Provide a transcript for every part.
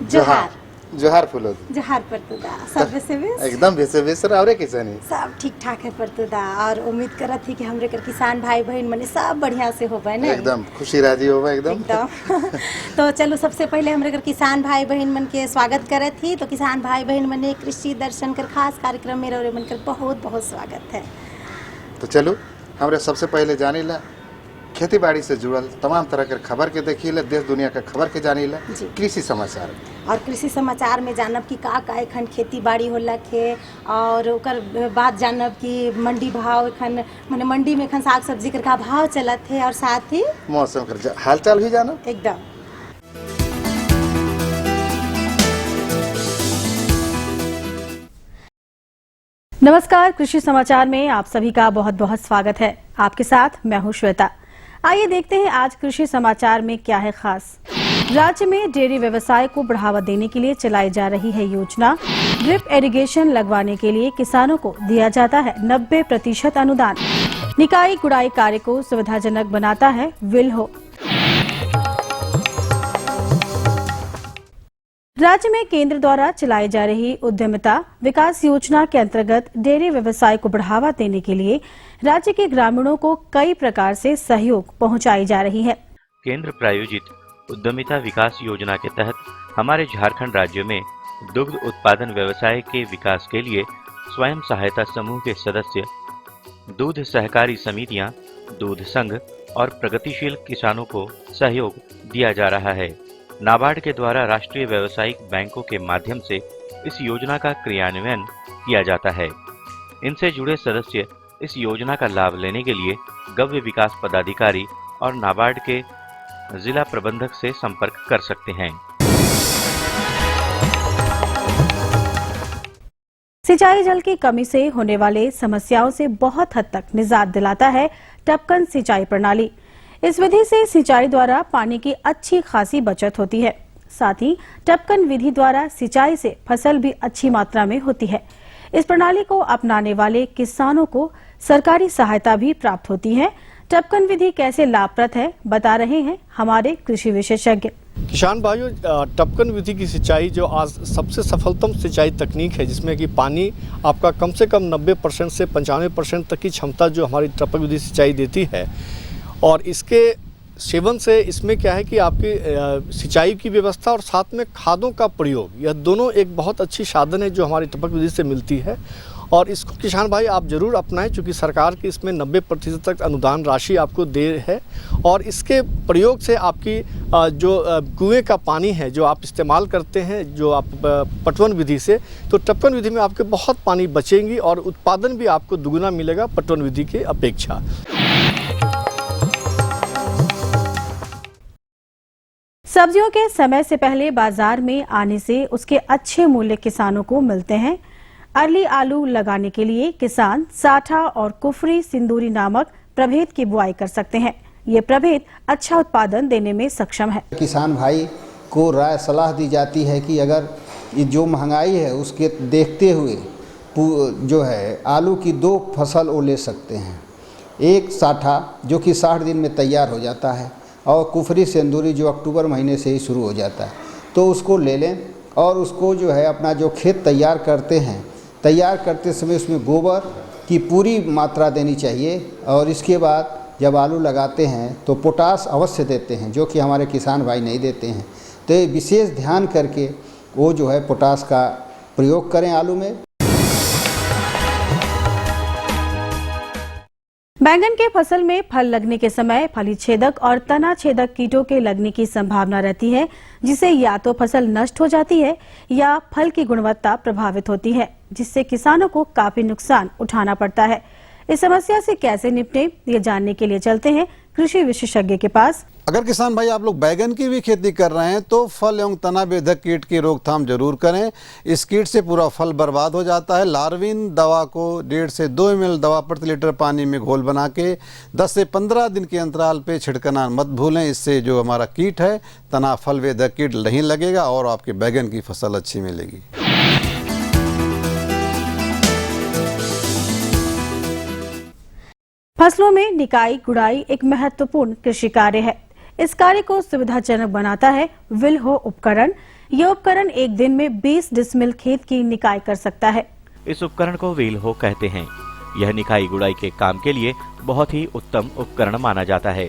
जोहार जोहार फुलो जोहार परतुदा सब बेसे बेस एकदम बेसे बेस और कैसे नहीं सब ठीक ठाक है परतुदा। और उम्मीद करत थी कि हमरे कर किसान भाई बहन मने सब बढ़िया से होबे ना, एकदम खुशी राजी होबे एकदम तो चलो सबसे पहले हमरे कर किसान भाई बहन मन के स्वागत करे थी। तो किसान भाई बहन मने कृषि दर्शन कर खास कार्यक्रम में रहे मन कर बहुत बहुत स्वागत है। तो चलो हमरे सबसे पहले जानी ला खेती बाड़ी से जुड़ल तमाम तरह के खबर के देखी ला, देश दुनिया के खबर के जानी ला कृषि समाचार। और कृषि समाचार में जानब कि का एखन खेती बाड़ी होला खे, और ओकर बाद जानब कि मंडी भाव एखन माने मंडी में एखन साग सब्जी कर का भाव चलत है, और साथ ही मौसम कर हालचाल भी जानो एकदम। नमस्कार, कृषि समाचार में आप सभी का बहुत बहुत स्वागत है। आपके साथ मैं हूं श्वेता। आइए देखते हैं आज कृषि समाचार में क्या है खास। राज्य में डेयरी व्यवसाय को बढ़ावा देने के लिए चलाई जा रही है योजना। ड्रिप इरिगेशन लगवाने के लिए किसानों को दिया जाता है 90% अनुदान। निकाई गुड़ाई कार्य को सुविधाजनक बनाता है विल्हो। राज्य में केंद्र द्वारा चलाई जा रही उद्यमिता विकास योजना के अंतर्गत डेयरी व्यवसाय को बढ़ावा देने के लिए राज्य के ग्रामीणों को कई प्रकार से सहयोग पहुंचाई जा रही है। केंद्र प्रायोजित उद्यमिता विकास योजना के तहत हमारे झारखंड राज्य में दुग्ध उत्पादन व्यवसाय के विकास के लिए स्वयं सहायता समूह के सदस्य, दूध सहकारी समितियां, दूध संघ और प्रगतिशील किसानों को सहयोग दिया जा रहा है। नाबार्ड के द्वारा राष्ट्रीय व्यावसायिक बैंकों के माध्यम से इस योजना का क्रियान्वयन किया जाता है। इनसे जुड़े सदस्य इस योजना का लाभ लेने के लिए गव्य विकास पदाधिकारी और नाबार्ड के जिला प्रबंधक से संपर्क कर सकते हैं। सिंचाई जल की कमी से होने वाले समस्याओं से बहुत हद तक निजात दिलाता है टपकन सिंचाई प्रणाली। इस विधि से सिंचाई द्वारा पानी की अच्छी खासी बचत होती है। साथ ही टपकन विधि द्वारा सिंचाई से फसल भी अच्छी मात्रा में होती है। इस प्रणाली को अपनाने वाले किसानों को सरकारी सहायता भी प्राप्त होती है। टपकन विधि कैसे लाभप्रद है बता रहे हैं हमारे कृषि विशेषज्ञ। किसान भाइयों, टपकन विधि की सिंचाई जो आज सबसे सफलतम सिंचाई तकनीक है, जिसमें कि पानी आपका कम से कम 90% से 95% तक की क्षमता जो हमारी टपकन विधि सिंचाई देती है। और इसके सेवन से इसमें क्या है कि आपकी सिंचाई की व्यवस्था और साथ में खादों का प्रयोग, यह दोनों एक बहुत अच्छी साधन है जो हमारी टपक विधि से मिलती है। और इसको किसान भाई आप ज़रूर अपनाएं, क्योंकि सरकार की इसमें 90% तक अनुदान राशि आपको दे है। और इसके प्रयोग से आपकी जो कुएं का पानी है जो आप इस्तेमाल करते हैं, जो आप पटवन विधि से, तो टपकन विधि में आपके बहुत पानी बचेंगी और उत्पादन भी आपको दुगुना मिलेगा पटवन विधि की अपेक्षा। सब्जियों के समय से पहले बाजार में आने से उसके अच्छे मूल्य किसानों को मिलते हैं। अर्ली आलू लगाने के लिए किसान साठा और कुफरी सिंदूरी नामक प्रभेद की बुआई कर सकते हैं। ये प्रभेद अच्छा उत्पादन देने में सक्षम है। किसान भाई को राय सलाह दी जाती है कि अगर ये जो महंगाई है उसके देखते हुए जो है आलू की 2 फसल वो ले सकते हैं। एक साठा जो कि 60 दिन में तैयार हो जाता है, और कुफरी सिंदूरी जो अक्टूबर महीने से ही शुरू हो जाता है, तो उसको ले लें। और उसको जो है अपना जो खेत तैयार करते हैं, तैयार करते समय उसमें गोबर की पूरी मात्रा देनी चाहिए। और इसके बाद जब आलू लगाते हैं तो पोटास अवश्य देते हैं, जो कि हमारे किसान भाई नहीं देते हैं। तो ये विशेष ध्यान करके वो जो है पोटास का प्रयोग करें आलू में। बैंगन के फसल में फल लगने के समय फली छेदक और तना छेदक कीटों के लगने की संभावना रहती है, जिससे या तो फसल नष्ट हो जाती है या फल की गुणवत्ता प्रभावित होती है, जिससे किसानों को काफी नुकसान उठाना पड़ता है। इस समस्या से कैसे निपटें, ये जानने के लिए चलते हैं कृषि विशेषज्ञ के पास। अगर किसान भाई आप लोग बैगन की भी खेती कर रहे हैं तो फल एवं तना बेधक कीट की रोकथाम जरूर करें। इस कीट से पूरा फल बर्बाद हो जाता है। लार्विन दवा को 1.5 से 2 ml दवा प्रति लीटर पानी में घोल बना के 10 से 15 दिन के अंतराल पे छिड़कना मत भूलें। इससे जो हमारा कीट है, तना फल बेधक कीट नहीं लगेगा और आपके बैगन की फसल अच्छी मिलेगी। फसलों में निकाई गुड़ाई एक महत्वपूर्ण कृषि कार्य है। इस कार्य को सुविधाजनक बनाता है विल्हो उपकरण। ये उपकरण एक दिन में 20 डिसमिल खेत की निकाई कर सकता है। इस उपकरण को व्हील हो कहते हैं। यह निकाई गुड़ाई के काम के लिए बहुत ही उत्तम उपकरण माना जाता है।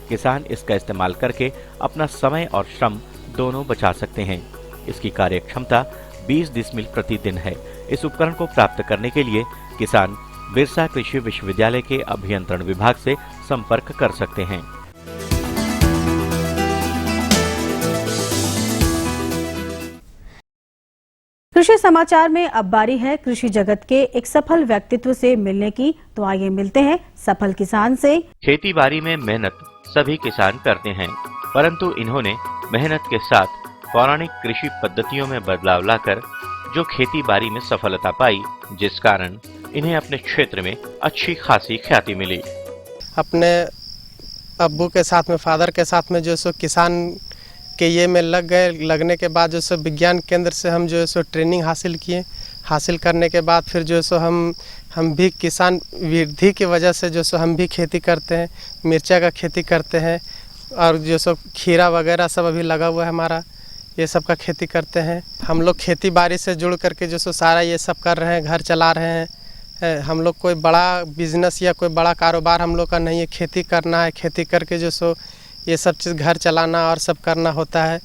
किसान इसका इस्तेमाल करके अपना समय और श्रम दोनों बचा सकते हैं। इसकी कार्य क्षमता 20 डिसमिल प्रतिदिन है। इस उपकरण को प्राप्त करने के लिए किसान बिरसा कृषि विश्वविद्यालय के अभियंत्रण विभाग से संपर्क कर सकते हैं। कृषि समाचार में अब बारी है कृषि जगत के एक सफल व्यक्तित्व से मिलने की, तो आइए मिलते हैं सफल किसान से। खेती बाड़ी में मेहनत सभी किसान करते हैं, परंतु इन्होंने मेहनत के साथ पौराणिक कृषि पद्धतियों में बदलाव लाकर जो खेती बाड़ी में सफलता पाई, जिस कारण इन्हें अपने क्षेत्र में अच्छी खासी ख्याति मिली। अपने अब्बू के साथ में, फादर के साथ में जो सो किसान के ये में लग गए। लगने के बाद जो सो विज्ञान केंद्र से हम जो सो ट्रेनिंग हासिल किए। हासिल करने के बाद फिर जो सो हम भी किसान वृद्धि की वजह से जो सो हम भी खेती करते हैं, मिर्चा का खेती करते हैं और जो सो खीरा वगैरह सब अभी लगा हुआ है हमारा, ये सब का खेती करते हैं। हम लोग खेती बाड़ी से जुड़ करके जो सो सारा ये सब कर रहे हैं, घर चला रहे हैं। हम लोग कोई बड़ा बिजनेस या कोई बड़ा कारोबार हम लोग का नहीं है, खेती करना है। खेती करके जो सो ये सब चीज़ घर चलाना और सब करना होता है।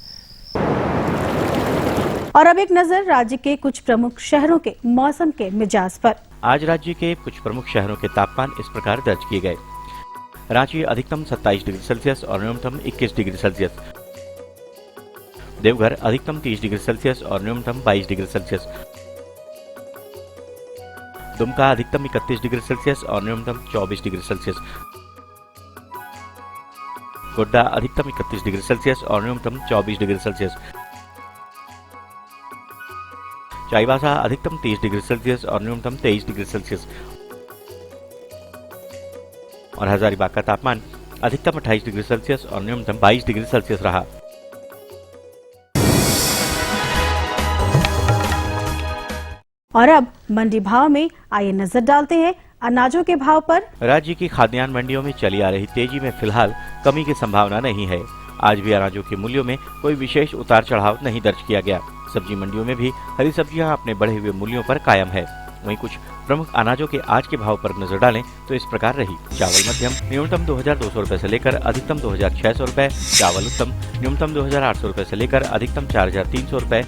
और अब एक नजर राज्य के कुछ प्रमुख शहरों के मौसम के मिजाज पर। आज राज्य के कुछ प्रमुख शहरों के तापमान इस प्रकार दर्ज किए गए। रांची अधिकतम 27 डिग्री सेल्सियस और न्यूनतम 21 डिग्री सेल्सियस। देवघर अधिकतम 30 डिग्री सेल्सियस और न्यूनतम 22 डिग्री सेल्सियस। दुमका अधिकतम 31 डिग्री सेल्सियस और न्यूनतम 24 डिग्री सेल्सियस। गोड्डा अधिकतम 31 डिग्री सेल्सियस और न्यूनतम 24 डिग्री सेल्सियस। चाईबासा अधिकतम 30 डिग्री सेल्सियस और न्यूनतम 23 डिग्री सेल्सियस। और हजारीबाग का तापमान अधिकतम 28 डिग्री सेल्सियस और न्यूनतम 22 डिग्री सेल्सियस रहा। और अब मंडी भाव में आइए नजर डालते हैं अनाजों के भाव पर। राज्य की खाद्यान्न मंडियों में चली आ रही तेजी में फिलहाल कमी की संभावना नहीं है। आज भी अनाजों के मूल्यों में कोई विशेष उतार चढ़ाव नहीं दर्ज किया गया। सब्जी मंडियों में भी हरी सब्जियां अपने बढ़े हुए मूल्यों पर कायम है। वहीं कुछ प्रमुख अनाजों के आज के भाव पर नजर डालें तो इस प्रकार रही। चावल मध्यम न्यूनतम 2200 रुपए से लेकर अधिकतम 2600 रुपए। चावल उत्तम न्यूनतम 2800 रुपए से लेकर अधिकतम 4300 रुपए।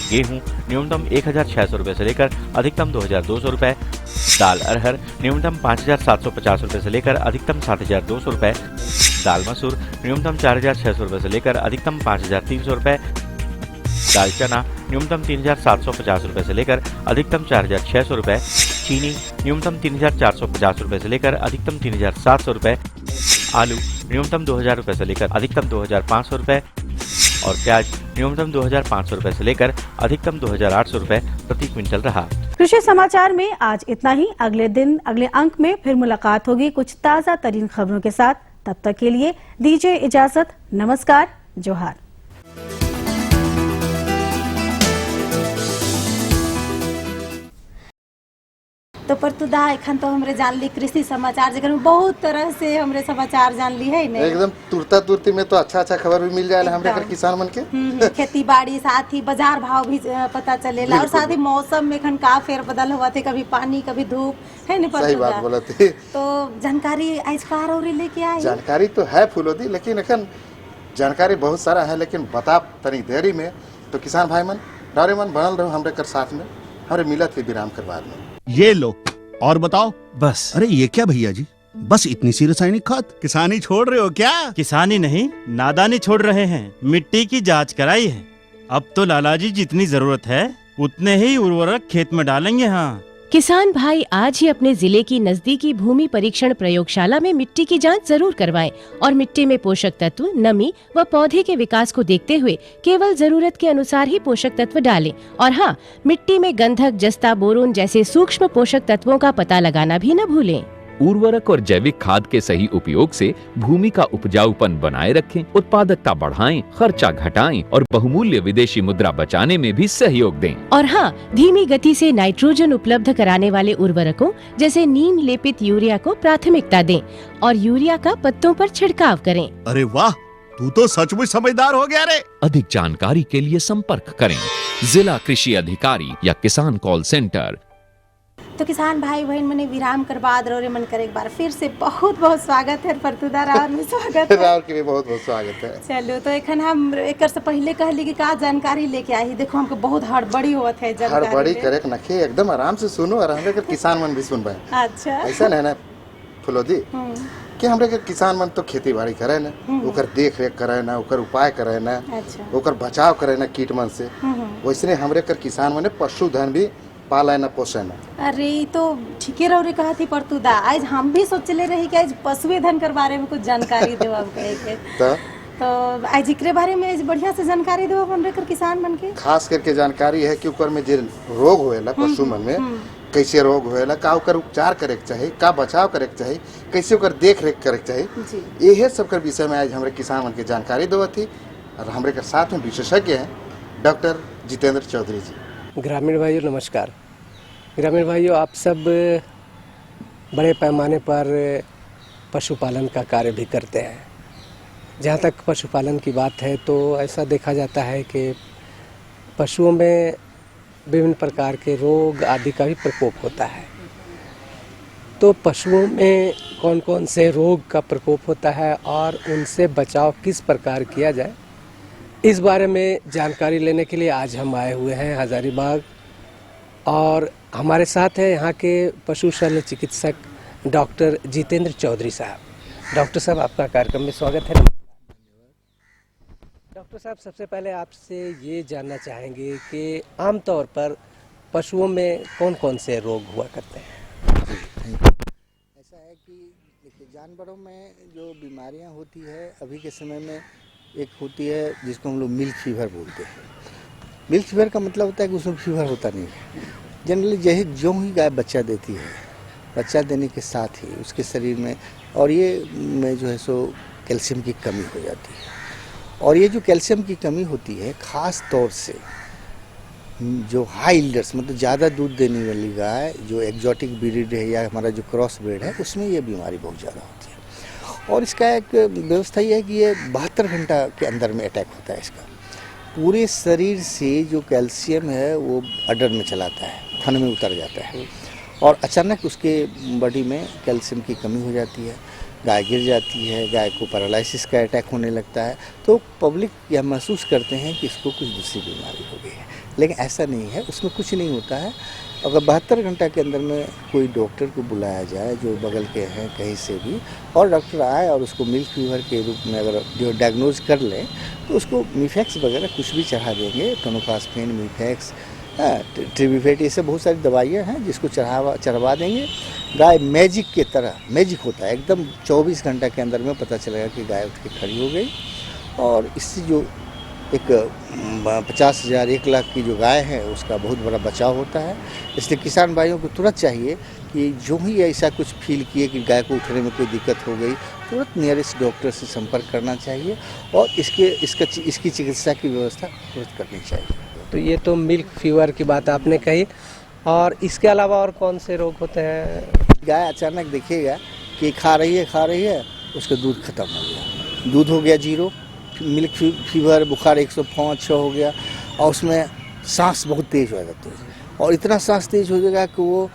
गेहूं न्यूनतम 1600 रुपए से लेकर अधिकतम 2200 रुपए। दाल अरहर न्यूनतम 5750 रुपए से लेकर अधिकतम 7200 रुपए। दाल मसूर न्यूनतम 4600 रुपए से लेकर अधिकतम 5300 रुपए। दाल चना न्यूनतम 3750 रुपए से लेकर अधिकतम 4600 रुपए। चीनी न्यूनतम 3450 रुपए से लेकर अधिकतम 3700 रुपए। आलू न्यूनतम 2000 रुपए से लेकर अधिकतम 2500 रुपए। और प्याज न्यूनतम 2500 रुपए से लेकर अधिकतम 2800 रुपए प्रति क्विंटल रहा। कृषि समाचार में आज इतना ही। अगले दिन अगले अंक में फिर मुलाकात होगी कुछ ताजा तरीन खबरों के साथ। तब तक के लिए दीजिए इजाजत। नमस्कार, जोहार। तो परतुदा एखन तो हमरे जान ली कृषि समाचार, जेकर में बहुत तरह से हमरे समाचार जान ली है ने। एकदम तुरता तुरती में तो अच्छा खबर भी मिल जाएगा हमरे कर किसान मन के। खेती बाड़ी साथ ही बाजार भाव भी पता चलेला और साथ ही मौसम में एखन का फेर बदल हुआ थे, कभी पानी कभी धूप है ने। सही बात बोलते। तो जानकारी आज कार और लेके आए। जानकारी तो है फुलोदी, लेकिन एखन जानकारी बहुत सारा है, लेकिन बता तनी देरी में। तो किसान भाई मन रारे मन बनल रहो हमरे कर साथ में। हमरे मिलत है विराम कर बाद में। ये लो और बताओ। बस। अरे ये क्या भैया जी, बस इतनी सी रासायनिक खाद? किसानी छोड़ रहे हो क्या? किसानी नहीं, नादानी छोड़ रहे हैं। मिट्टी की जांच कराई है। अब तो लालाजी जितनी जरूरत है उतने ही उर्वरक खेत में डालेंगे। हाँ, किसान भाई आज ही अपने जिले की नजदीकी भूमि परीक्षण प्रयोगशाला में मिट्टी की जांच जरूर करवाएं और मिट्टी में पोषक तत्व, नमी व पौधे के विकास को देखते हुए केवल जरूरत के अनुसार ही पोषक तत्व डालें। और हाँ, मिट्टी में गंधक, जस्ता, बोरोन जैसे सूक्ष्म पोषक तत्वों का पता लगाना भी न भूलें। उर्वरक और जैविक खाद के सही उपयोग से भूमि का उपजाऊपन बनाए रखें, उत्पादकता बढ़ाएं, खर्चा घटाएं और बहुमूल्य विदेशी मुद्रा बचाने में भी सहयोग दें। और हाँ, धीमी गति से नाइट्रोजन उपलब्ध कराने वाले उर्वरकों जैसे नीम लेपित यूरिया को प्राथमिकता दें और यूरिया का पत्तों पर छिड़काव करें। अरे वाह, तू तो सचमुच समझदार हो गया रे। अधिक जानकारी के लिए संपर्क करें जिला कृषि अधिकारी या किसान कॉल सेंटर। तो किसान भाई बहन मने विराम कर बाद रे मन कर एक बार फिर से बहुत बहुत स्वागत है परतुदा राउर में स्वागत है। राउर के भी बहुत बहुत स्वागत है। चलो तो एखन हम एक से पहले कहली कि का जानकारी लेके आई, देखो हमको बहुत हड़बड़ी होत है जानकारी। हड़बड़ी करे नखे, एकदम आराम से सुनो और हमरे के किसान मन भी सुन पाए। अच्छा ऐसा है ना फुलोदी कि हमरे के किसान मन तो खेती बाड़ी करे ना, ओकर देख रेख करे ना, ओकर उपाय करे ना, ओकर बचाव करे ना कीट मन से, वैसे हमरे कर किसान मन पशुधन भी पाले ना पोसे ना। अरे तो ठीके रहो रे कहा थी परतुदा, आज हम भी सोचले रही कि आज पशुए धन कर बारे में कुछ जानकारी देवा कहे के तो आज एकरे बारे में आज बढ़िया से जानकारी देवा हमरे कर किसान मन के। खास करके जानकारी है कि ओकर में जे रोग होएला पशु मन में, कैसे रोग होएला, का ओकर उपचार करे के चाहिए, का बचाव करे के चाहिए, कैसे ओकर देख रेख करे के चाहिए, यही सब कर विषय में आज हमरे किसान मन के जानकारी देवा थी। और हमरे के साथ में विशेषज्ञ हैं डॉक्टर जितेंद्र चौधरी जी। ग्रामीण भाइयों नमस्कार। ग्रामीण भाइयों, आप सब बड़े पैमाने पर पशुपालन का कार्य भी करते हैं। जहाँ तक पशुपालन की बात है तो ऐसा देखा जाता है कि पशुओं में विभिन्न प्रकार के रोग आदि का भी प्रकोप होता है। तो पशुओं में कौन कौन से रोग का प्रकोप होता है और उनसे बचाव किस प्रकार किया जाए, इस बारे में जानकारी लेने के लिए आज हम आए हुए हैं हजारीबाग। और हमारे साथ है यहाँ के पशु शल्य चिकित्सक डॉक्टर जितेंद्र चौधरी साहब। डॉक्टर साहब, आपका कार्यक्रम में स्वागत है। डॉक्टर साहब, सबसे पहले आपसे ये जानना चाहेंगे कि आमतौर पर पशुओं में कौन कौन से रोग हुआ करते हैं? ऐसा है कि जानवरों में जो बीमारियां होती है अभी के समय में, एक होती है जिसको हम लोग मिल्क फीवर बोलते हैं। मिल्क फीवर का मतलब होता है कि उसमें फीवर होता नहीं है। जनरली यही जो ही गाय बच्चा देती है, बच्चा देने के साथ ही उसके शरीर में और ये में जो है सो कैल्शियम की कमी हो जाती है। और ये जो कैल्शियम की कमी होती है, ख़ास तौर से जो हाई यील्डर्स मतलब ज़्यादा दूध देने वाली गाय, जो एक्जॉटिक ब्रीड है या हमारा जो क्रॉस ब्रीड है, उसमें ये बीमारी बहुत ज़्यादा होती है। और इसका एक व्यवस्था ये है कि ये 72 घंटा के अंदर में अटैक होता है। इसका पूरे शरीर से जो कैल्शियम है वो अडर में चलाता है, थन में उतर जाता है और अचानक उसके बॉडी में कैल्शियम की कमी हो जाती है, गाय गिर जाती है, गाय को पैरालिसिस का अटैक होने लगता है। तो पब्लिक यह महसूस करते हैं कि इसको कुछ दूसरी बीमारी हो गई है, लेकिन ऐसा नहीं है, उसमें कुछ नहीं होता है। अगर 72 घंटा के अंदर में कोई डॉक्टर को बुलाया जाए जो बगल के हैं कहीं से भी, और डॉक्टर आए और उसको मिल्क फीवर के रूप में अगर जो डायग्नोज कर लें तो उसको मीफेक्स वगैरह कुछ भी चढ़ा देंगे, टोनोफास्फेन, मीफेक्स, ट्रिबिफेट, ये सब बहुत सारी दवाइयाँ हैं जिसको चढ़वा देंगे। गाय मैजिक की तरह, मैजिक होता है एकदम, 24 घंटा के अंदर में पता चलेगा कि गाय उठ के खड़ी हो गई। और इससे जो एक 50,000 1 लाख की जो गाय है उसका बहुत बड़ा बचाव होता है। इसलिए किसान भाइयों को तुरंत चाहिए कि जो ही ऐसा कुछ फील किए कि गाय को उठने में कोई दिक्कत हो गई, तुरंत नियरेस्ट डॉक्टर से संपर्क करना चाहिए और इसकी चिकित्सा की व्यवस्था तुरंत करनी चाहिए। तो ये तो मिल्क फीवर की बात आपने कही, और इसके अलावा और कौन से रोग होते हैं? गाय अचानक देखिएगा कि खा रही है, उसका दूध खत्म हो गया, दूध हो गया 0, मिल्क फीवर, बुखार 105-106 हो गया, और उसमें सांस बहुत तेज हो जाती है और इतना सांस तेज हो जाएगा कि वो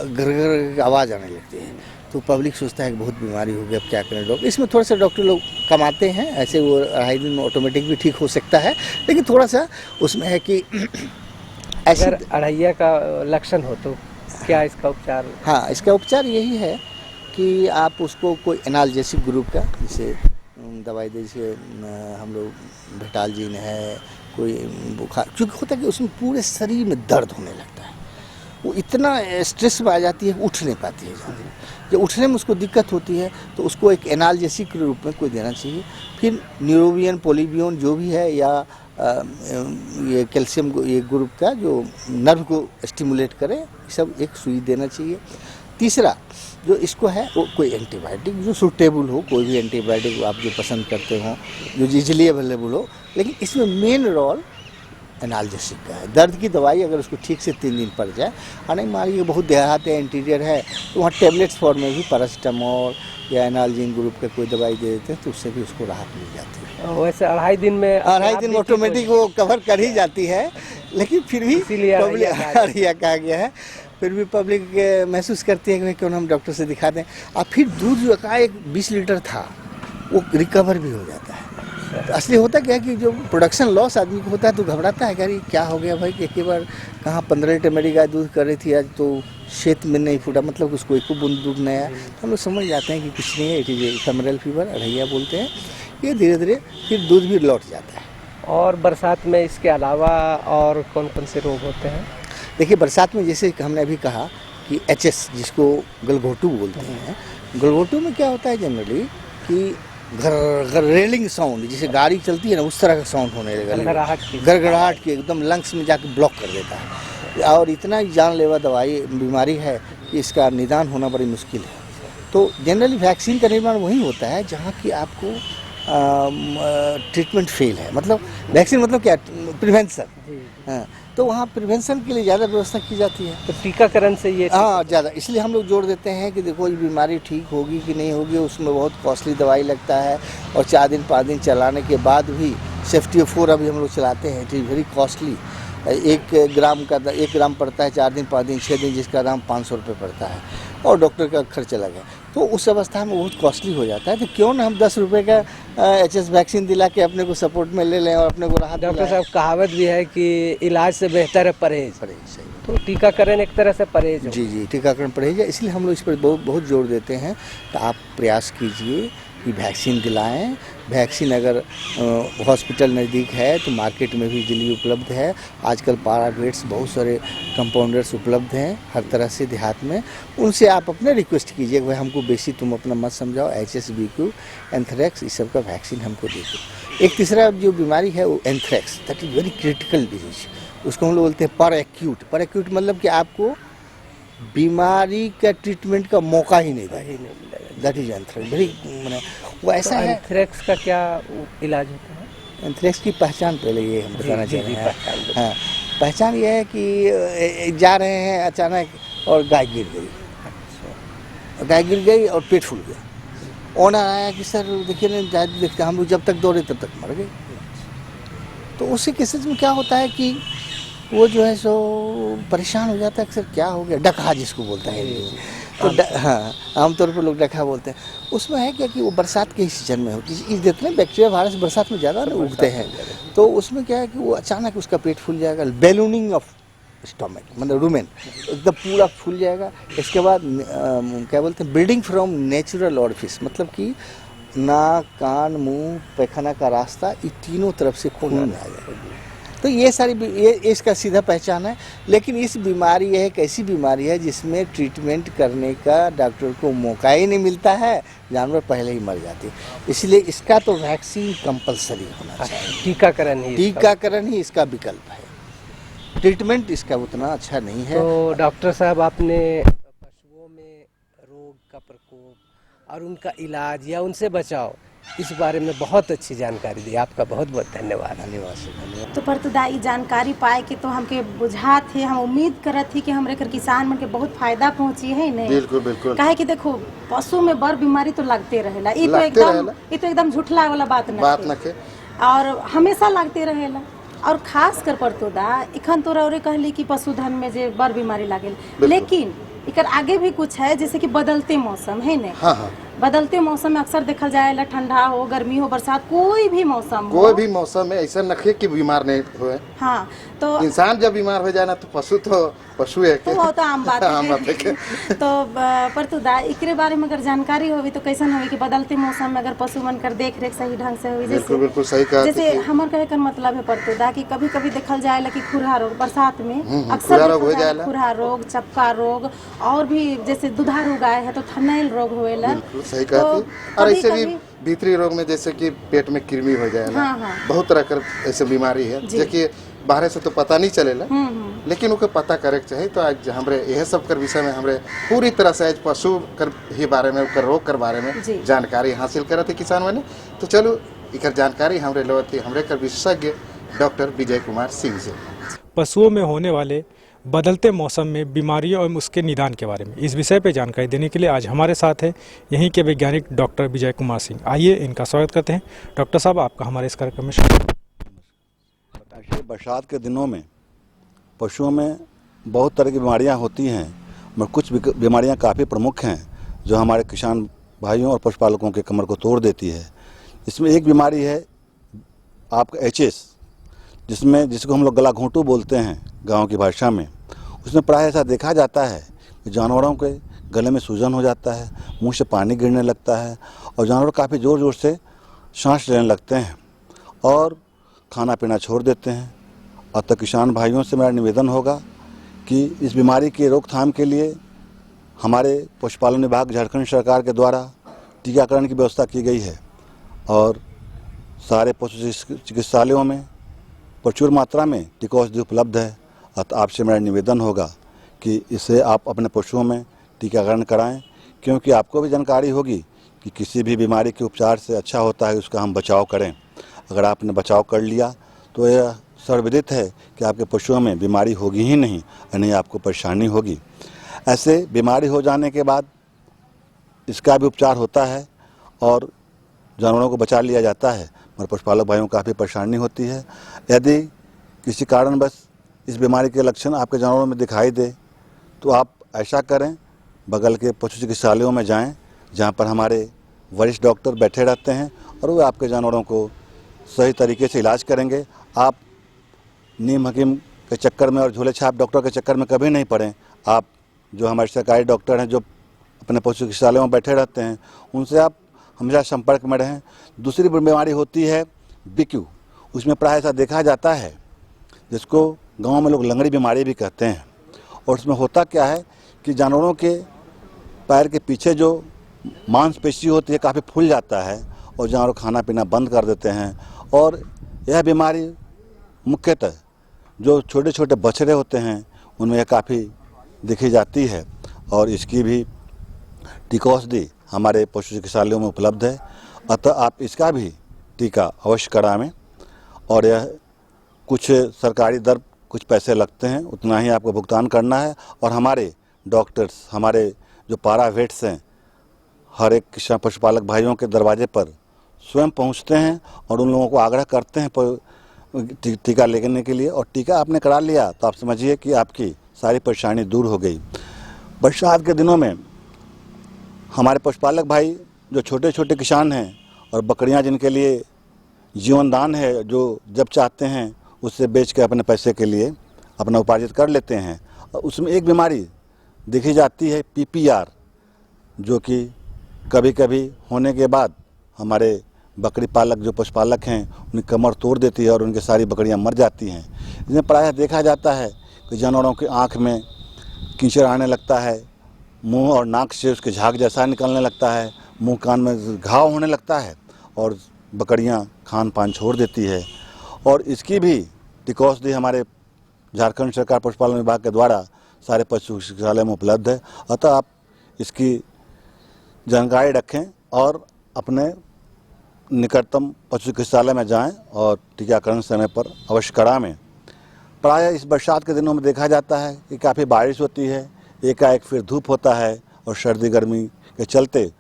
घर आवाज़ आने लगती है। तो पब्लिक सोचता है कि बहुत बीमारी हो गई, अब क्या करें डॉक्टर। इसमें थोड़ा सा डॉक्टर लोग कमाते हैं, ऐसे वो 2.5 दिन में ऑटोमेटिक भी ठीक हो सकता है, लेकिन थोड़ा सा उसमें है कि अगर अढ़ैया का लक्षण हो तो क्या इसका उपचार? हाँ, इसका उपचार यही है कि आप उसको कोई एनाल्जेसिक ग्रुप का, जैसे दवाई दे, जैसे हम लोग भेटालजीन है, कोई बुखार, क्योंकि होता है कि उसमें पूरे शरीर में दर्द होने लगता है, वो इतना स्ट्रेस में आ जाती है, उठ नहीं पाती है जल्दी। जब उठने में उसको दिक्कत होती है तो उसको एक एनाल्जेसिक के रूप में कोई देना चाहिए। फिर न्यूरोबियन, पोलिबियन जो भी है, या ये कैल्शियम ये ग्रुप का जो नर्व को स्टिमुलेट करे, सब एक सुई देना चाहिए। तीसरा जो इसको है वो कोई एंटीबायोटिक जो सूटेबल हो, कोई भी एंटीबायोटिक आप जो पसंद करते हो, जो इजीली अवेलेबल हो, लेकिन इसमें मेन रोल एनाल्जेसिक का है। दर्द की दवाई अगर उसको ठीक से 3 दिन पड़ जाए, और नहीं मान लीजिए बहुत देहात है, इंटीरियर है, तो वहाँ टेबलेट्स फॉर्म में भी पैरासीटामोल या एनाल्जिन ग्रुप का कोई दवाई दे देते हैं, तो उससे भी उसको राहत मिल जाती है। वैसे 2.5 दिन में 2.5 दिन ऑटोमेटिक वो कवर कर ही जाती है, लेकिन फिर भी पब्लिक अड़िया कहा गया है, फिर भी पब्लिक महसूस करती है कि क्यों हम डॉक्टर से दिखा दें। और फिर दूध जो का एक 20 लीटर था वो रिकवर भी हो जाता है। तो असली होता क्या है कि जो प्रोडक्शन लॉस आदमी को होता है तो घबराता है, कि क्या हो गया भाई, कि एक बार कहाँ 15 लीटर मेरी गाय दूध कर रही थी, आज तो शेत में नहीं फूटा, मतलब उसको एक बूंद दूध नहीं आया। तो हम लोग समझ जाते हैं कि कुछ नहीं है, इट इज इफेमरल फीवर, अढ़ैया बोलते हैं। ये धीरे धीरे फिर दूध भी लौट जाता है। और बरसात में इसके अलावा और कौन कौन से रोग होते हैं? देखिए, बरसात में जैसे हमने अभी कहा कि एचएस, जिसको गलघोटू बोलते हैं, गलघोटू में क्या होता है जनरली कि घर रेलिंग साउंड, जैसे गाड़ी चलती है ना उस तरह का साउंड होने लगेगा, गड़गड़ाहट की एकदम लंग्स में जाके ब्लॉक कर देता है। और इतना जानलेवा बीमारी है कि इसका निदान होना बड़ी मुश्किल है। तो जनरली वैक्सीन का निर्माण वही होता है जहाँ की आपको ट्रीटमेंट फेल है, मतलब वैक्सीन मतलब क्या, प्रिवेंशन। हाँ, तो वहाँ प्रिवेंशन के लिए ज़्यादा व्यवस्था की जाती है। तो टीकाकरण से ये ज़्यादा, इसलिए हम लोग जोड़ देते हैं कि देखो ये बीमारी ठीक होगी कि नहीं होगी, उसमें बहुत कॉस्टली दवाई लगता है, और 4 दिन 5 दिन चलाने के बाद भी सेफ्टी ऑफ 4 अभी हम लोग चलाते हैं, इट इज़ वेरी कॉस्टली। 1 ग्राम पड़ता है 4 दिन 5 दिन 6 दिन, जिसका दाम 500 रुपये पड़ता है, और डॉक्टर का खर्च लगा। तो उस अवस्था में बहुत कॉस्टली हो जाता है। तो क्यों ना हम 10 रुपये का एचएस वैक्सीन दिला के अपने को सपोर्ट में ले लें और अपने को राहत। डॉक्टर साहब, कहावत भी है कि इलाज से बेहतर है परहेज। सही। तो टीकाकरण एक तरह से परहेज। जी, टीकाकरण परहेज है, इसलिए हम लोग इस पर बहुत जोर देते हैं। तो आप प्रयास कीजिए कि वैक्सीन दिलाएं। वैक्सीन अगर हॉस्पिटल नज़दीक है तो मार्केट में भी दिल्ली उपलब्ध है। आजकल पाराग्रेड्स बहुत सारे कंपाउंडर्स उपलब्ध हैं हर तरह से देहात में, उनसे आप अपने रिक्वेस्ट कीजिए कि भाई हमको बेसी तुम अपना मत समझाओ, HSBQ, एंथ्रेक्स, इस सब का वैक्सीन हमको दे दो। एक तीसरा जो बीमारी है वो anthrax, that is very critical disease, उसको हम लोग बोलते हैं पर एक्यूट मतलब कि आपको बीमारी का ट्रीटमेंट का मौका ही नहीं देगा, दैट इज एंथ्रेक्स। वेरी मैंने वो ऐसा है। एंथ्रेक्स का क्या इलाज होता है? एंथ्रेक्स की पहचान पहले ये हम बताना चाह रहे हैं। हाँ, पहचान ये है कि जा रहे हैं अचानक और गाय गिर गई और पेट फूल गया। ऑनर आया कि सर देखिए ना, देखते हम लोग जब तक दौड़े तब तक मर गए। तो उसी केसेस में क्या होता है कि वो जो है सो परेशान हो जाता है कि सर क्या हो गया, डकहा जिसको बोलता है। तो हाँ, आमतौर पर लोग डकहा बोलते हैं। उसमें है क्या कि वो बरसात के ही सीजन में होती है, जितने बैक्टीरिया वायरस बरसात में ज़्यादा उगते हैं। तो उसमें क्या है कि वो अचानक उसका पेट फूल जाएगा, बैलूनिंग ऑफ स्टमक, मतलब रूमेन एकदम पूरा फूल जाएगा। इसके बाद क्या बोलते हैं, ब्लीडिंग फ्रॉम नेचुरल ऑरिफिस, मतलब कि नाक, कान, मुंह, पैखाना का रास्ता, ये तीनों तरफ से खून आ जाएगा। तो ये सारी ये इसका सीधा पहचान है। लेकिन इस बीमारी, यह एक ऐसी बीमारी है जिसमें ट्रीटमेंट करने का डॉक्टर को मौका ही नहीं मिलता है, जानवर पहले ही मर जाते हैं। इसलिए इसका तो वैक्सीन कंपलसरी होना चाहिए। टीकाकरण ही इसका विकल्प है, ट्रीटमेंट इसका उतना अच्छा नहीं है। तो डॉक्टर साहब, आपने पशुओं में रोग का प्रकोप और उनका इलाज या उनसे बचाव, इस बारे में बहुत अच्छी जानकारी दी। आपका बहुत बहुत धन्यवाद। तो परतुदाई जानकारी पाए के तो हमके बुझा थे, हम उम्मीद करत थी कि हमरे कर किसान मन के बहुत फायदा पहुंची है। नहीं, बिल्कुल काहे कि देखो पशु में बड़ बीमारी तो लगते रहेला, ये तो एकदम झूठला वाला बात न और हमेशा लगते रहेला। और खास कर परतुदा इखन तो रौरे कहली कि पशुधन में जे बड़ बीमारी लागेल, लेकिन इकर आगे भी कुछ है, जैसे कि बदलते मौसम है न। हाँ। बदलते मौसम में अक्सर देखल जाएगा, ठंडा हो, गर्मी हो, बरसात, कोई भी मौसम में ऐसा नखे कि बीमार नहीं हुए। हाँ, तो इंसान जब बीमार हो जाए ना तो पशु है तो वो तो आम बात है। तो परतुदा एकरे बारे में अगर जानकारी होगी तो कैसन होगी कि बदलते मौसम में अगर पशु मन कर देख रेख सही ढंग से होगी, बिल्कुल सही कहा। जैसे हमार कहे का मतलब है परतुदा कि कभी कभी देखल जाएगा कि खुरहा रोग बरसात में अक्सर खुरहा रोग, चपका रोग, और भी जैसे दुधारू गाय है तो थनैल रोग होएला। सही कहा। और ऐसे भी भीतरी रोग में जैसे कि पेट में कृमि हो जाए ना, बहुत तरह का ऐसे बीमारी है जो बाहर से तो पता नहीं चलेला, लेकिन उनको पता करे चाहिए। तो आज हमरे यह सब कर विषय में हमरे पूरी तरह से आज पशु कर ही बारे में, कर रोग कर बारे में जानकारी हासिल करे थे किसान मैंने। तो चलो एक जानकारी हमरे लोग हमरे कर विशेषज्ञ डॉक्टर विजय कुमार सिंह से। पशुओं में होने वाले बदलते मौसम में बीमारियों और उसके निदान के बारे में। इस विषय पर जानकारी देने के लिए आज हमारे साथ है यहीं के वैज्ञानिक डॉक्टर विजय कुमार सिंह। आइए इनका स्वागत करते हैं। डॉक्टर साहब, आपका हमारे इस कार्यक्रम में स्वागत। बरसात के दिनों में पशुओं में बहुत तरह की बीमारियां होती हैं, मगर कुछ बीमारियां काफ़ी प्रमुख हैं जो हमारे किसान भाइयों और पशुपालकों के कमर को तोड़ देती है। इसमें एक बीमारी है आपका HS, जिसको हम लोग गला घोंटू बोलते हैं गांव की भाषा में। उसमें प्राय ऐसा देखा जाता है कि जानवरों के गले में सूजन हो जाता है, मुंह से पानी गिरने लगता है और जानवर काफ़ी ज़ोर ज़ोर से सांस लेने लगते हैं और खाना पीना छोड़ देते हैं। अतः किसान भाइयों से मेरा निवेदन होगा कि इस बीमारी की रोकथाम के लिए हमारे पशुपालन विभाग झारखंड सरकार के द्वारा टीकाकरण की व्यवस्था की गई है और सारे पशु चिकित्सालयों में प्रचुर मात्रा में टीका औषधि उपलब्ध है। अतः आपसे मेरा निवेदन होगा कि इसे आप अपने पशुओं में टीकाकरण कराएं, क्योंकि आपको भी जानकारी होगी कि किसी भी बीमारी के उपचार से अच्छा होता है उसका हम बचाव करें। अगर आपने बचाव कर लिया तो यह सर्वविदित है कि आपके पशुओं में बीमारी होगी ही नहीं, यानी आपको परेशानी होगी। ऐसे बीमारी हो जाने के बाद इसका भी उपचार होता है और जानवरों को बचा लिया जाता है, मगर पशुपालक भाइयों को काफ़ी परेशानी होती है। यदि किसी कारणवश इस बीमारी के लक्षण आपके जानवरों में दिखाई दे तो आप ऐसा करें, बगल के पशु चिकित्सालयों में जाएं, जहां पर हमारे वरिष्ठ डॉक्टर बैठे रहते हैं और वो आपके जानवरों को सही तरीके से इलाज करेंगे। आप नीम हकीम के चक्कर में और झोले छाप डॉक्टर के चक्कर में कभी नहीं पड़ें। आप जो हमारे सरकारी डॉक्टर हैं जो अपने पशु चिकित्सालयों में बैठे रहते हैं उनसे आप हमेशा संपर्क में रहें। दूसरी बीमारी होती है BQ। उसमें प्राय ऐसा देखा जाता है जिसको गांव में लोग लंगड़ी बीमारी भी कहते हैं। और उसमें होता क्या है कि जानवरों के पैर के पीछे जो मांसपेशी होती है काफ़ी फूल जाता है और जानवर खाना पीना बंद कर देते हैं। और यह बीमारी मुख्यतः जो छोटे छोटे बछड़े होते हैं उनमें यह काफ़ी देखी जाती है और इसकी भी टीका औषधि हमारे पशु चिकित्सालयों में उपलब्ध है। अतः आप इसका भी टीका अवश्य करावें और यह कुछ सरकारी दर कुछ पैसे लगते हैं, उतना ही आपको भुगतान करना है। और हमारे डॉक्टर्स, हमारे जो पारा वेट्स हैं, हर एक किसान पशुपालक भाइयों के दरवाजे पर स्वयं पहुंचते हैं और उन लोगों को आग्रह करते हैं टीका लेने के लिए। और टीका आपने करा लिया तो आप समझिए कि आपकी सारी परेशानी दूर हो गई। बरसात के दिनों में हमारे पशुपालक भाई जो छोटे छोटे किसान हैं और बकरियां जिनके लिए जीवन दान है, जो जब चाहते हैं उससे बेच के अपने पैसे के लिए अपना उपार्जित कर लेते हैं। और उसमें एक बीमारी देखी जाती है PPR, जो कि कभी कभी होने के बाद हमारे बकरी पालक जो पशुपालक हैं उनकी कमर तोड़ देती है और उनकी सारी बकरियां मर जाती हैं। इसमें प्रायः देखा जाता है कि जानवरों की आँख में कीचड़ आने लगता है, मुंह और नाक से उसके झाग जैसा निकलने लगता है, मुंह कान में घाव होने लगता है और बकरियां खान पान छोड़ देती है। और इसकी भी टीका औषधि हमारे झारखंड सरकार पशुपालन विभाग के द्वारा सारे पशु चिकित्सालय में उपलब्ध है। अतः आप इसकी जानकारी रखें और अपने निकटतम पशु चिकित्सालय में जाएं और टीकाकरण समय पर अवश्य करावें। प्रायः इस बरसात के दिनों में देखा जाता है कि काफ़ी बारिश होती है, एकाएक फिर धूप होता है और सर्दी गर्मी के चलते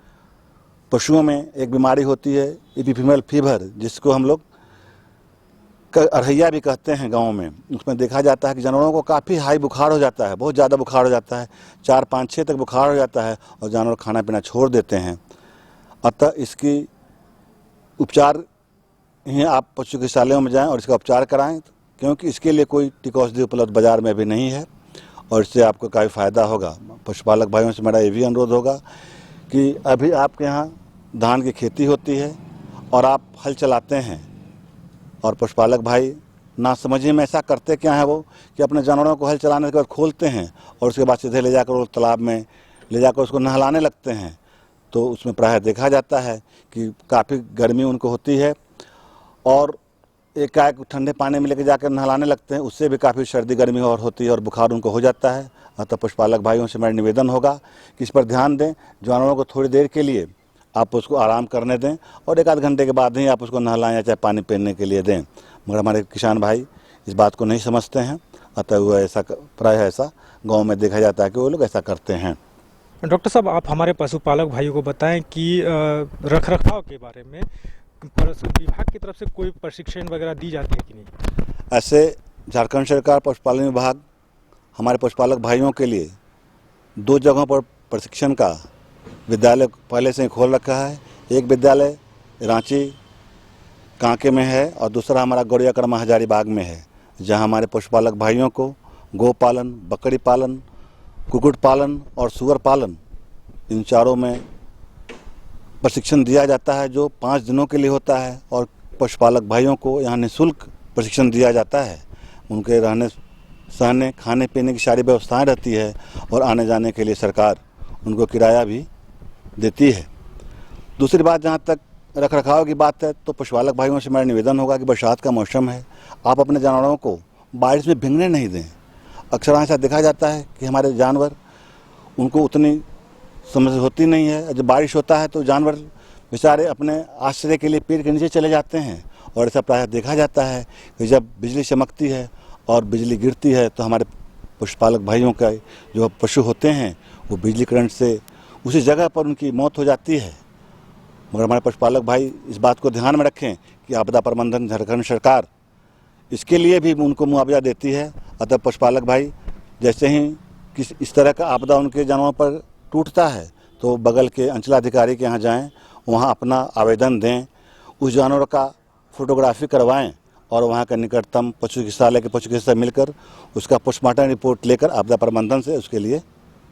पशुओं में एक बीमारी होती है एपिफीमल फीवर, जिसको हम लोग अरहैया भी कहते हैं गाँव में। उसमें देखा जाता है कि जानवरों को काफ़ी हाई बुखार हो जाता है, बहुत ज़्यादा बुखार हो जाता है, 4, 5, 6 तक बुखार हो जाता है और जानवर खाना पीना छोड़ देते हैं। अतः इसकी उपचार ही आप पशु चिकित्सालयों में जाएं और इसका उपचार कराएं, क्योंकि इसके लिए कोई टीका औषधि उपलब्ध बाजार में अभी नहीं है और इससे आपको काफ़ी फ़ायदा होगा। पशुपालक भाइयों से मेरा ये भी अनुरोध होगा कि अभी आपके यहाँ धान की खेती होती है और आप हल चलाते हैं और पशुपालक भाई नासमझी में ऐसा करते क्या है वो कि अपने जानवरों को हल चलाने के बाद खोलते हैं और उसके बाद सीधे ले जाकर वो तालाब में ले जाकर उसको नहलाने लगते हैं। तो उसमें प्रायः देखा जाता है कि काफ़ी गर्मी उनको होती है और एकाएक ठंडे पानी में लेके जाकर नहलाने लगते हैं, उससे भी काफ़ी सर्दी गर्मी और होती है और बुखार उनको हो जाता है। अतः पशुपालक भाइयों से मेरा निवेदन होगा कि इस पर ध्यान दें, जानवरों को थोड़ी देर के लिए आप उसको आराम करने दें और 1 आध घंटे के बाद ही आप उसको नहलाएं या चाहे पानी पीने के लिए दें। मगर हमारे किसान भाई इस बात को नहीं समझते हैं अतः वह ऐसा प्रायः ऐसा गांव में देखा जाता है कि वो लोग ऐसा करते हैं। डॉक्टर साहब, आप हमारे पशुपालक भाइयों को बताएं कि रखरखाव के बारे में विभाग की तरफ से कोई प्रशिक्षण वगैरह दी जाती है कि नहीं? ऐसे झारखंड सरकार पशुपालन विभाग हमारे पशुपालक भाइयों के लिए 2 जगहों पर प्रशिक्षण का विद्यालय पहले से ही खोल रखा है। एक विद्यालय रांची कांके में है और दूसरा हमारा गौड़िया कर्मा हजारीबाग में है, जहां हमारे पशुपालक भाइयों को गोपालन, बकरी पालन, कुक्कुट पालन और सुअर पालन, इन चारों में प्रशिक्षण दिया जाता है, जो 5 दिनों के लिए होता है। और पशुपालक भाइयों को यहाँ निःशुल्क प्रशिक्षण दिया जाता है। उनके रहने सहने खाने पीने की सारी व्यवस्थाएं रहती है और आने जाने के लिए सरकार उनको किराया भी देती है। दूसरी बात, जहाँ तक रखरखाव की बात है, तो पशुपालक भाइयों से मेरा निवेदन होगा कि बरसात का मौसम है, आप अपने जानवरों को बारिश में भीगने नहीं दें। अक्सर ऐसा देखा जाता है कि हमारे जानवर, उनको उतनी समझ होती नहीं है, जब बारिश होता है तो जानवर बेचारे अपने आश्रय के लिए पेड़ के नीचे चले जाते हैं। और ऐसा प्रायः देखा जाता है कि जब बिजली चमकती है और बिजली गिरती है तो हमारे पशुपालक भाइयों का जो पशु होते हैं वो बिजली करंट से उसी जगह पर उनकी मौत हो जाती है। मगर हमारे पशुपालक भाई इस बात को ध्यान में रखें कि आपदा प्रबंधन झारखंड सरकार इसके लिए भी उनको मुआवजा देती है। अतः पशुपालक भाई जैसे ही इस तरह का आपदा उनके जानवरों पर टूटता है तो बगल के अंचलाधिकारी के यहाँ जाएं, वहाँ अपना आवेदन दें, उस जानवर का फोटोग्राफी करवाएं और वहाँ के निकटतम पशु चिकित्सालय के पशु चिकित्सक मिलकर उसका पोस्टमार्टम रिपोर्ट लेकर आपदा प्रबंधन से उसके लिए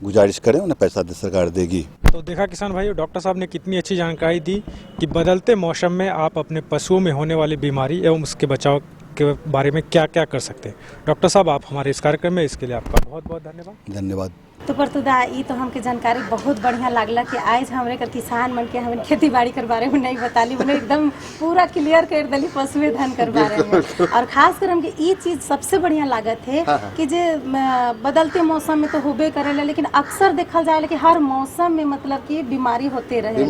गुजारिश करें, उन्हें पैसा सरकार देगी। तो देखा किसान भाइयों, डॉक्टर साहब ने कितनी अच्छी जानकारी दी कि बदलते मौसम में आप अपने पशुओं में होने वाली बीमारी एवं उसके बचाव के बारे में क्या क्या कर सकते हैं। डॉक्टर साहब, आप हमारे इस कार्यक्रम में इसके लिए आपका बहुत बहुत धन्यवाद। धन्यवाद। तो परतुदा ई तो हमके जानकारी बहुत बढ़िया लागला कि आज हमरे कर किसान मन के हमें खेती बाड़ी कर बारे में नहीं बताली, बोले एकदम पूरा क्लियर कर दली पशुए धन कर बारे में। और खास कर हमके ई चीज सबसे बढ़िया लागत है कि जे बदलते मौसम में तो होबे करेला, लेकिन अक्सर देखल जाए कि हर मौसम में मतलब कि बीमारी होते रहे,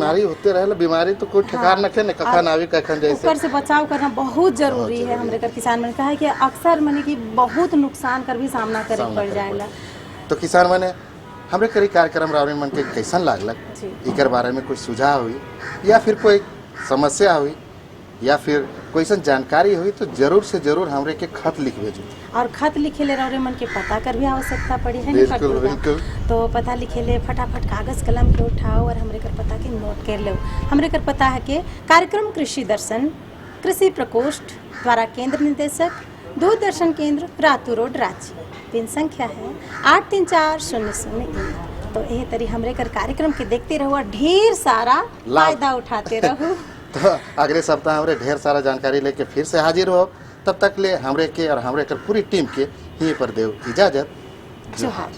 बीमारी तो कोई ठिकान न के कखन आवे कखन जैसे ऊपर से बचाव करना बहुत जरूरी है। हमरे कर किसान मन कहा है कि अक्सर माने कि बहुत नुकसान कर भी सामना करे पड़ जाएला। तो किसान माने हमरे करी कार्यक्रम रावणी मन के कैसन लागलक, इकर बारे में कोई सुझाव हुई या फिर कोई समस्या हुई या फिर कोई ऐसा जानकारी हुई तो जरूर से जरूर हमरे के खत लिख भेजो। और खत लिखे ले रावणी मन के पता कर भी आवश्यकता पड़ी है। बिल्कुल बिल्कुल। तो पता लिखे ले फटाफट कागज कलम के उठाओ और हमरे कर पता के नोट कर लो। हमरे कर पता है कि कार्यक्रम कृषि दर्शन कृषि प्रकोष्ठ द्वारा केंद्र निदेशक दूरदर्शन केंद्र रातू रोड रांची, पिन संख्या है 834001। तो यही तरी हमरे कर कार्यक्रम के देखते रहो, ढेर सारा फायदा उठाते रहो। तो अगले सप्ताह हमरे ढेर सारा जानकारी लेके फिर से हाजिर हो। तब तक ले हमरे के और हमरे कर पूरी टीम के यहीं पर देव इजाजत। जोहार।